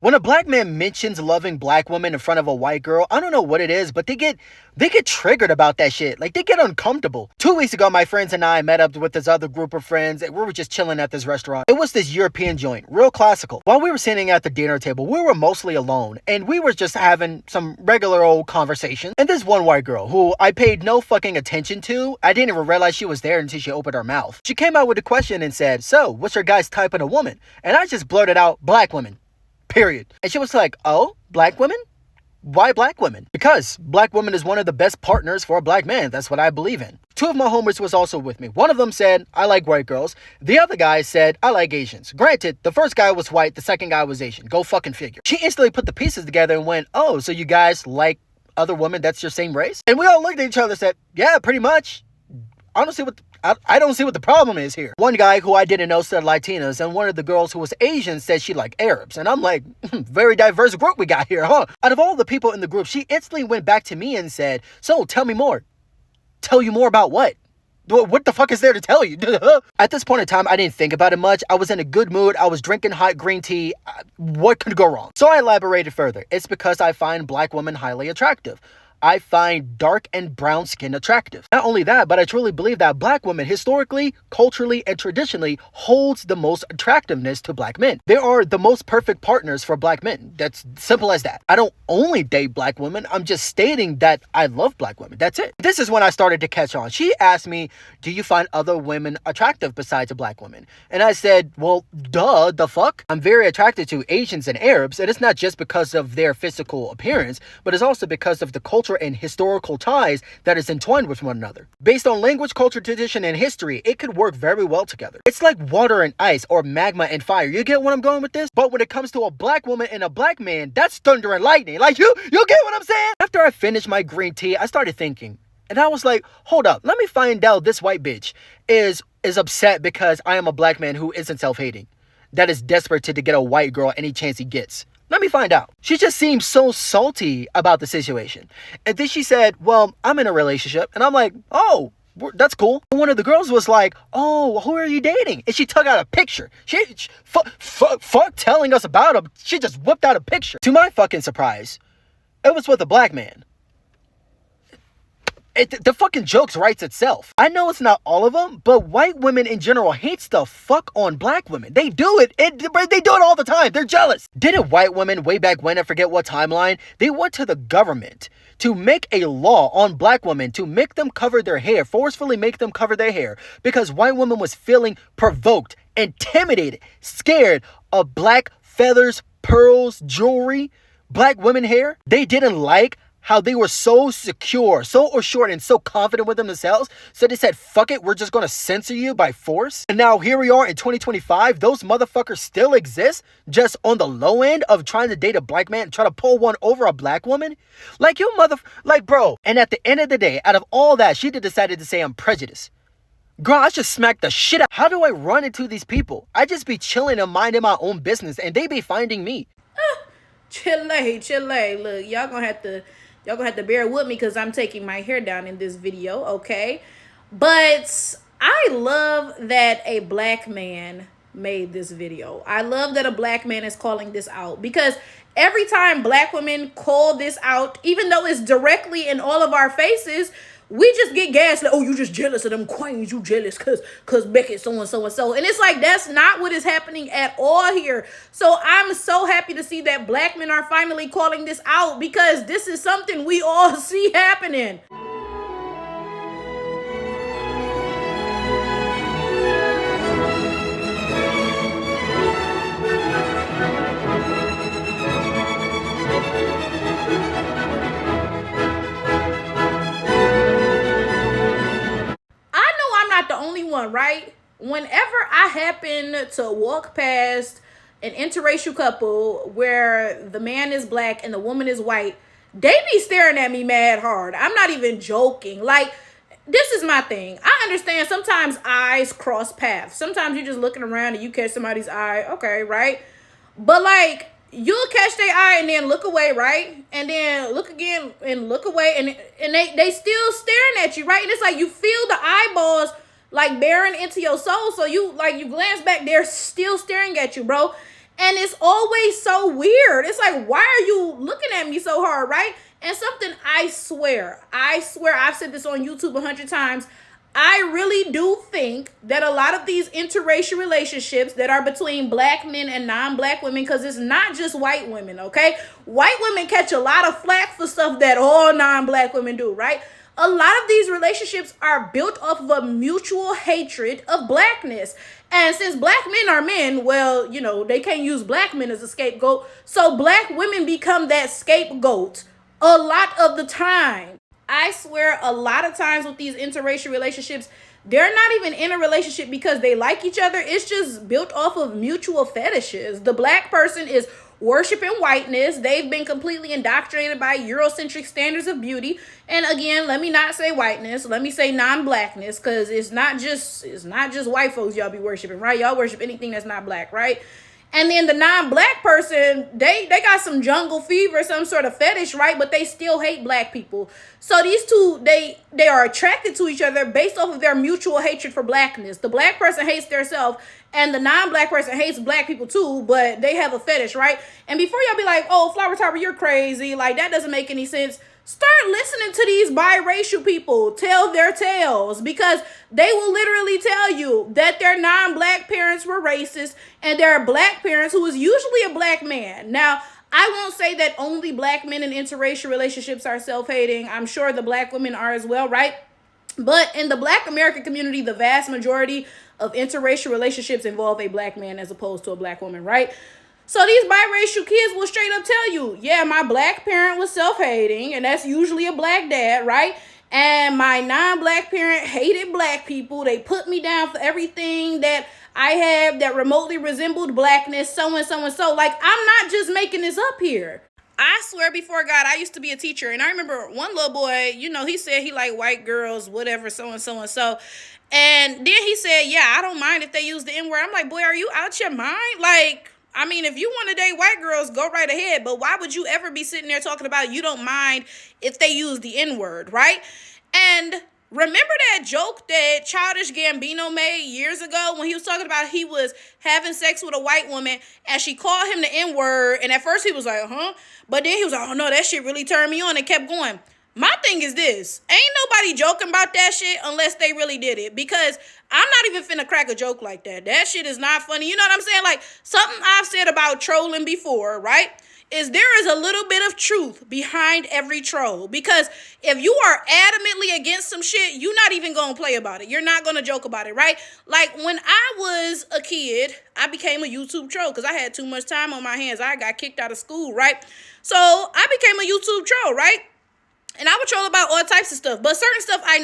When a black man mentions loving black women in front of a white girl, I don't know what it is, but they get triggered about that shit. Like, they get uncomfortable. 2 weeks ago, my friends and I met up with this other group of friends, and we were just chilling at this restaurant. It was this European joint, real classical. While we were sitting at the dinner table, we were mostly alone, and we were just having some regular old conversation. And this one white girl, who I paid no fucking attention to, I didn't even realize she was there until she opened her mouth. She came out with a question and said, "So, what's your guy's type in a woman?" And I just blurted out, "Black women. Period." And she was like, "Oh, black women? Why black women?" Because black women is one of the best partners for a black man. That's what I believe in. Two of my homies was also with me. One of them said, "I like white girls." The other guy said, "I like Asians." Granted, the first guy was white, the second guy was Asian. Go fucking figure. She instantly put the pieces together and went, "Oh, so you guys like other women that's your same race?" And we all looked at each other and said, "Yeah, pretty much. I don't see what the problem is here." One guy who I didn't know said Latinas, and one of the girls who was Asian said she liked Arabs. And I'm like, very diverse group we got here, huh? Out of all the people in the group, she instantly went back to me and said, "So, tell me more." Tell you more about what? What the fuck is there to tell you? At this point in time, I didn't think about it much. I was in a good mood. I was drinking hot green tea. What could go wrong? So I elaborated further. It's because I find black women highly attractive. I find dark and brown skin attractive. Not only that, but I truly believe that black women historically, culturally, and traditionally holds the most attractiveness to black men. They are the most perfect partners for black men. That's simple as that. I don't only date black women. I'm just stating that I love black women. That's it. This is when I started to catch on. She asked me, "Do you find other women attractive besides a black woman?" And I said, "Well, duh, the fuck? I'm very attracted to Asians and Arabs, and it's not just because of their physical appearance, but it's also because of the culture and historical ties that is entwined with one another. Based on language, culture, tradition, and history, it could work very well together. It's like water and ice, or magma and fire. You get what I'm going with this? But when it comes to a black woman and a black man, that's thunder and lightning. Like, you get what I'm saying?" After I finished my green tea, I started thinking. And I was like, hold up, let me find out this white bitch is upset because I am a black man who isn't self-hating, that is desperate to get a white girl any chance he gets. Let me find out. She just seemed so salty about the situation. And then she said, "Well, I'm in a relationship." And I'm like, "Oh, that's cool." And one of the girls was like, "Oh, who are you dating?" And she took out a picture. Fuck telling us about him. She just whipped out a picture. To my fucking surprise, it was with a black man. The fucking jokes writes itself. I know it's not all of them, but white women in general hates the fuck on black women. They do it. They do it all the time. They're jealous. Didn't white women way back when, I forget what timeline, they went to the government to make a law on black women to make them cover their hair, forcefully make them cover their hair, because white women was feeling provoked, intimidated, scared of black feathers, pearls, jewelry, black women hair. They didn't like how they were so secure, so assured, and so confident with themselves. So they said, "Fuck it, we're just gonna censor you by force." And now here we are in 2025. Those motherfuckers still exist, just on the low end of trying to date a black man and try to pull one over a black woman. Like, bro. And at the end of the day, out of all that, she decided to say I'm prejudiced. Girl, I just smacked the shit out. How do I run into these people? I just be chilling and minding my own business, and they be finding me. Chill. Look, y'all gonna have to bear with me because I'm taking my hair down in this video, okay? But I love that a black man made this video. I love that a black man is calling this out, because every time black women call this out, even though it's directly in all of our faces, we just get gassed like, "Oh, you just jealous of them queens. You jealous cause Beckett so and so and so." And it's like, that's not what is happening at all here. So I'm so happy to see that black men are finally calling this out, because this is something we all see happening. The only one, right? Whenever I happen to walk past an interracial couple where the man is black and the woman is white, they be staring at me mad hard. I'm not even joking. Like, this is my thing. I understand sometimes eyes cross paths. Sometimes you're just looking around and you catch somebody's eye. Okay, right? But like, you'll catch their eye and then look away, right? And then look again and look away, and they still staring at you, right? And it's like you feel the eyeballs like bearing into your soul. So you glance back, they're still staring at you, bro. And it's always so weird. It's like, why are you looking at me so hard, right? And something I swear, I've said this on YouTube 100 times. I really do think that a lot of these interracial relationships that are between black men and non-black women, because it's not just white women, okay? White women catch a lot of flack for stuff that all non-black women do, right? A lot of these relationships are built off of a mutual hatred of blackness. And since black men are men, well, you know, they can't use black men as a scapegoat. So black women become that scapegoat a lot of the time. I swear a lot of times with these interracial relationships, they're not even in a relationship because they like each other. It's just built off of mutual fetishes. The black person is worshiping whiteness. They've been completely indoctrinated by Eurocentric standards of beauty. And again, let me not say whiteness. Let me say non-blackness, because it's not just white folks y'all be worshiping, right? Y'all worship anything that's not black, right? And then the non-black person, they got some jungle fever, some sort of fetish, right? But they still hate black people. So these two, they are attracted to each other based off of their mutual hatred for blackness. The black person hates theirself, and the non-black person hates black people too, but they have a fetish, right? And before y'all be like, oh, Flower Tower, you're crazy, like that doesn't make any sense. Start listening to these biracial people tell their tales, because they will literally tell you that their non-black parents were racist and their black parents, who is usually a black man. Now, I won't say that only black men in interracial relationships are self-hating. I'm sure the black women are as well, right? But in the black American community, the vast majority of interracial relationships involve a black man as opposed to a black woman, right? So these biracial kids will straight up tell you, yeah, my black parent was self-hating, and that's usually a black dad, right? And my non-black parent hated black people. They put me down for everything that I have that remotely resembled blackness, so and so and so. Like, I'm not just making this up here. I swear before God, I used to be a teacher, and I remember one little boy, you know, he said he liked white girls, whatever, so and so and so. And then he said, yeah, I don't mind if they use the N-word. I'm like, boy, are you out your mind? Like, I mean, if you want to date white girls, go right ahead. But why would you ever be sitting there talking about you don't mind if they use the N-word, right? And remember that joke that Childish Gambino made years ago when he was talking about he was having sex with a white woman and she called him the N-word. And at first he was like, huh? But then he was like, oh no, that shit really turned me on, and kept going. My thing is this. Ain't nobody joking about that shit unless they really did it. Because I'm not even finna crack a joke like that. That shit is not funny. You know what I'm saying? Like, something I've said about trolling before, right? Is there is a little bit of truth behind every troll. Because if you are adamantly against some shit, you're not even gonna play about it. You're not gonna joke about it, right? Like, when I was a kid, I became a YouTube troll because I had too much time on my hands. I got kicked out of school, right? So I became a YouTube troll, right? And I would troll about all types of stuff. But certain stuff I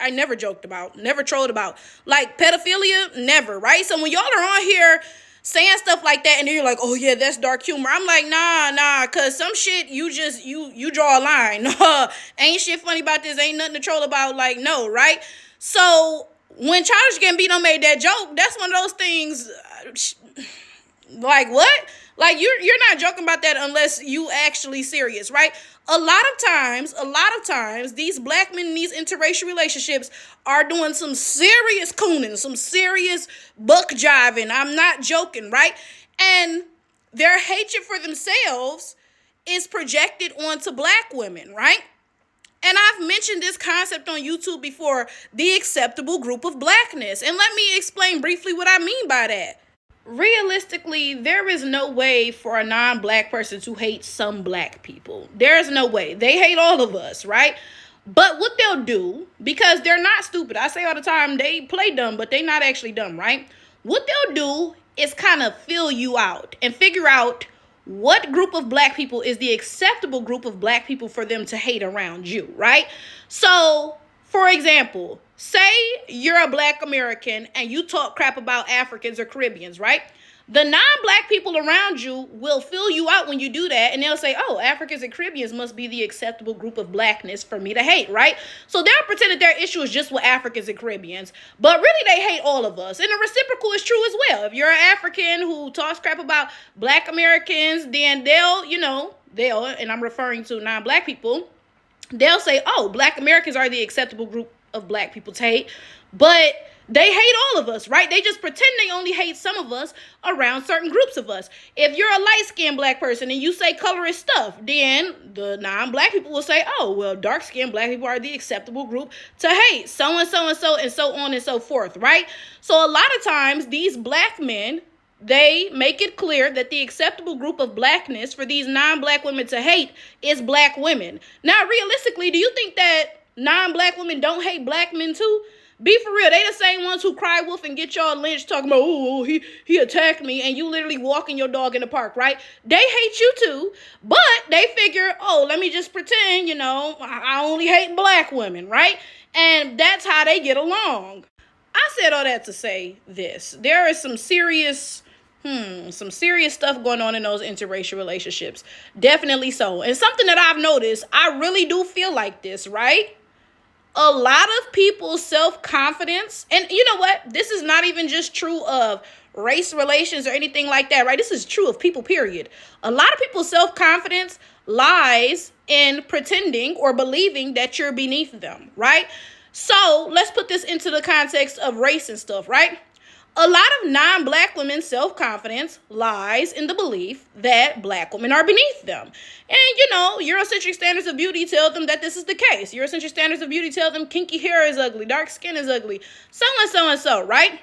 never joked about, never trolled about. Like pedophilia, never, right? So when y'all are on here saying stuff like that and then you're like, oh yeah, that's dark humor, I'm like, nah, because some shit you draw a line. Ain't shit funny about this, ain't nothing to troll about, like, no, right? So when Childish Gambino made that joke, that's one of those things, like, what? Like, you're not joking about that unless you actually serious, right? A lot of times, these black men in these interracial relationships are doing some serious cooning, some serious buck jiving. I'm not joking, right? And their hatred for themselves is projected onto black women, right? And I've mentioned this concept on YouTube before, the acceptable group of blackness. And let me explain briefly what I mean by that. Realistically, there is no way for a non-black person to hate some black people. There's no way. They hate all of us, right? But what they'll do, because they're not stupid, I say all the time, they play dumb, but they're not actually dumb, right? What they'll do is kind of fill you out and figure out what group of black people is the acceptable group of black people for them to hate around you, right? So, for example, say you're a black American and you talk crap about Africans or Caribbeans, right? The non-black people around you will fill you out when you do that, and they'll say, oh, Africans and Caribbeans must be the acceptable group of blackness for me to hate, right? So they'll pretend that their issue is just with Africans and Caribbeans, but really they hate all of us. And the reciprocal is true as well. If you're an African who talks crap about black Americans, then they'll, and I'm referring to non-black people, they'll say, oh, black Americans are the acceptable group of black people to hate, but They hate all of us, right? They just pretend they only hate some of us around certain groups of us. If you're a light-skinned black person and you say colorist stuff, then the non-black people will say, oh, well, dark-skinned black people are the acceptable group to hate, so and so and so and so on and so forth, right? So a lot of times these black men, they make it clear that the acceptable group of blackness for these non-black women to hate is black women. Now, realistically, do you think that non-black women don't hate black men too? Be for real. They the same ones who cry wolf and get y'all lynched talking about, oh, he attacked me, and you literally walking your dog in the park, right? They hate you too, but they figure, oh, let me just pretend, I only hate black women, right? And that's how they get along. I said all that to say this. There is some serious stuff going on in those interracial relationships. Definitely so. And something that I've noticed, I really do feel like this, right? A lot of people's self-confidence, and you know what? This is not even just true of race relations or anything like that, right? This is true of people, period. A lot of people's self-confidence lies in pretending or believing that you're beneath them, right? So let's put this into the context of race and stuff, right? A lot of non-black women's self-confidence lies in the belief that black women are beneath them. And, Eurocentric standards of beauty tell them that this is the case. Eurocentric standards of beauty tell them kinky hair is ugly, dark skin is ugly, so and so and so, right?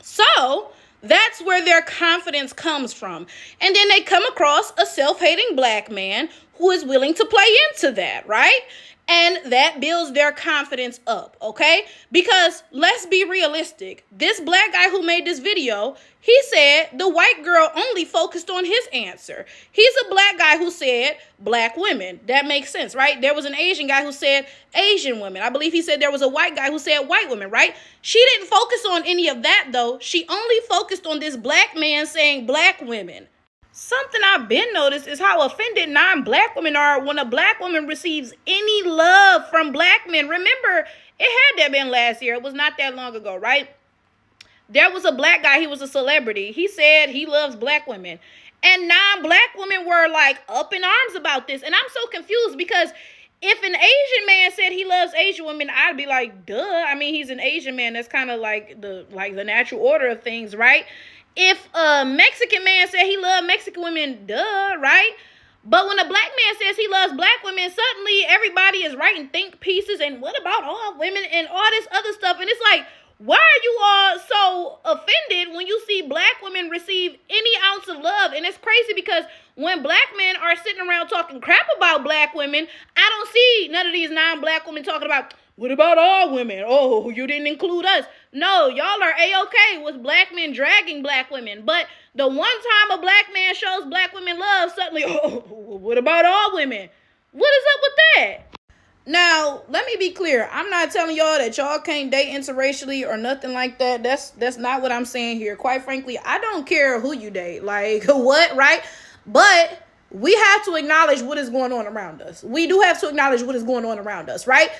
So that's where their confidence comes from. And then they come across a self-hating black man who is willing to play into that, right? And that builds their confidence up, okay? Because let's be realistic. This black guy who made this video, he said the white girl only focused on his answer. He's a black guy who said black women. That makes sense, right? There was an Asian guy who said Asian women. I believe he said there was a white guy who said white women, right? She didn't focus on any of that, though. She only focused on this black man saying black women. Something I've been noticed is how offended non-black women are when a black woman receives any love from black men. Remember, it had that been last year. It was not that long ago, right? There was a black guy. He was a celebrity. He said he loves black women. And non-black women were like up in arms about this. And I'm so confused because if an Asian man said he loves Asian women, I'd be like, duh. I mean, he's an Asian man. That's kind of like the natural order of things, right? If a Mexican man said he loved Mexican women, duh, right? But when a black man says he loves black women, suddenly everybody is writing think pieces and what about all women and all this other stuff. And it's like, why are you all so offended when you see black women receive any ounce of love? And it's crazy because when black men are sitting around talking crap about black women, I don't see none of these non-black women talking about, what about all women? Oh, you didn't include us. No, y'all are A-okay with black men dragging black women. But the one time a black man shows black women love, suddenly, oh, what about all women? What is up with that? Now, let me be clear. I'm not telling y'all that y'all can't date interracially or nothing like that. That's not what I'm saying here. Quite frankly, I don't care who you date. Like, what, right? But we have to acknowledge what is going on around us. We do have to acknowledge what is going on around us, right?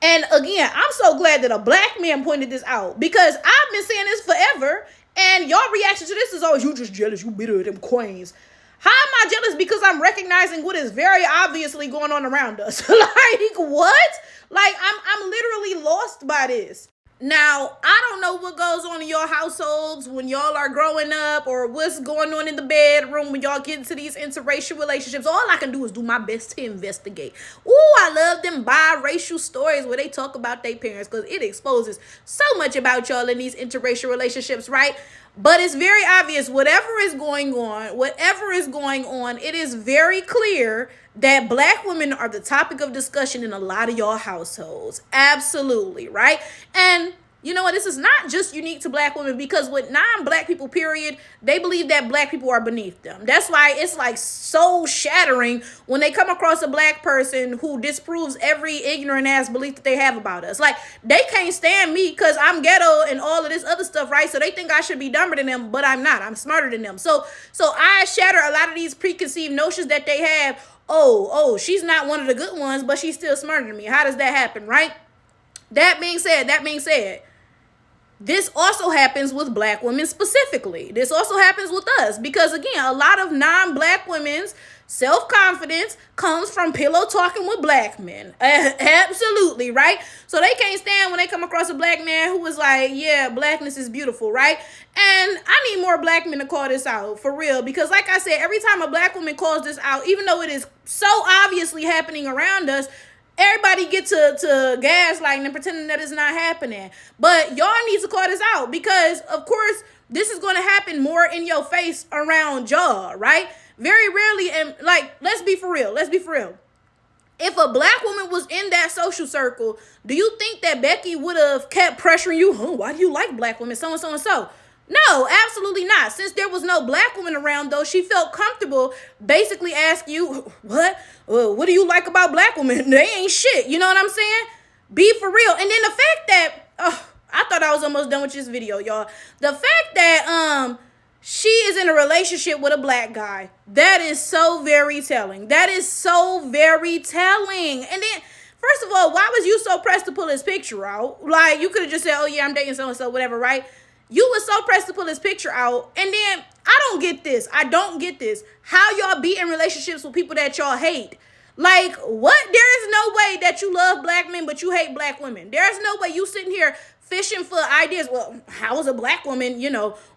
And again, I'm so glad that a black man pointed this out because I've been saying this forever. And y'all reaction to this is always, you just jealous, you bitter of them queens. How am I jealous? Because I'm recognizing what is very obviously going on around us. Like, what? Like, I'm literally lost by this. Now, I don't know what goes on in your households when y'all are growing up or what's going on in the bedroom when y'all get into these interracial relationships. All I can do is do my best to investigate. Ooh, I love them biracial stories where they talk about their parents because it exposes so much about y'all in these interracial relationships, right? But it's very obvious, whatever is going on, it is very clear that black women are the topic of discussion in a lot of y'all households. Absolutely, right? And you know what? This is not just unique to black women because with non-black people, period, they believe that black people are beneath them. That's why it's like so shattering when they come across a black person who disproves every ignorant ass belief that they have about us. Like, they can't stand me because I'm ghetto and all of this other stuff, right? So they think I should be dumber than them, but I'm not. I'm smarter than them. So I shatter a lot of these preconceived notions that they have. Oh, she's not one of the good ones, but she's still smarter than me. How does that happen, right? That being said, this also happens with black women specifically. This also happens with us because, again, a lot of non-black women's Self-confidence comes from pillow talking with black men. Absolutely, right? So they can't stand when they come across a black man who is like, yeah, blackness is beautiful, right? And I need more black men to call this out, for real. Because like I said, every time a black woman calls this out, even though it is so obviously happening around us, everybody get to gaslighting and pretending that it's not happening. But y'all need to call this out because, of course, this is going to happen more in your face around y'all, right? Very rarely, and like, let's be for real. If a black woman was in that social circle, do you think that Becky would have kept pressuring you? Why do you like black women? So and so and so. No, absolutely not. Since there was no black woman around, though, she felt comfortable basically asking you, what do you like about black women? They ain't shit. You know what I'm saying? Be for real. And then the fact that, I thought I was almost done with this video, y'all. The fact that she is in a relationship with a black guy, that is so very telling. That is so very telling. And then, first of all, why was you so pressed to pull his picture out? Like, you could have just said, oh, yeah, I'm dating so-and-so, whatever, right? You was so pressed to pull his picture out. And then, I don't get this. How y'all be in relationships with people that y'all hate? Like, what? There is no way that you love black men, but you hate black women. There's no way you sitting here fishing for ideas. Well, how is a black woman,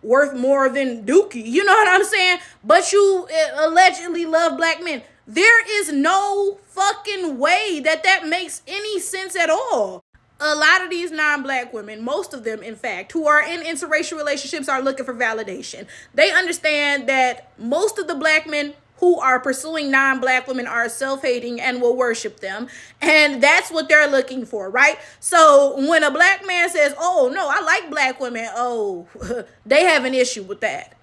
worth more than Dookie? You know what I'm saying? But you allegedly love black men. There is no fucking way that makes any sense at all. A lot of these non-black women, most of them, in fact, who are in interracial relationships are looking for validation. They understand that most of the black men who are pursuing non-black women are self-hating and will worship them. And that's what they're looking for, right? So when a black man says, oh, no, I like black women, they have an issue with that.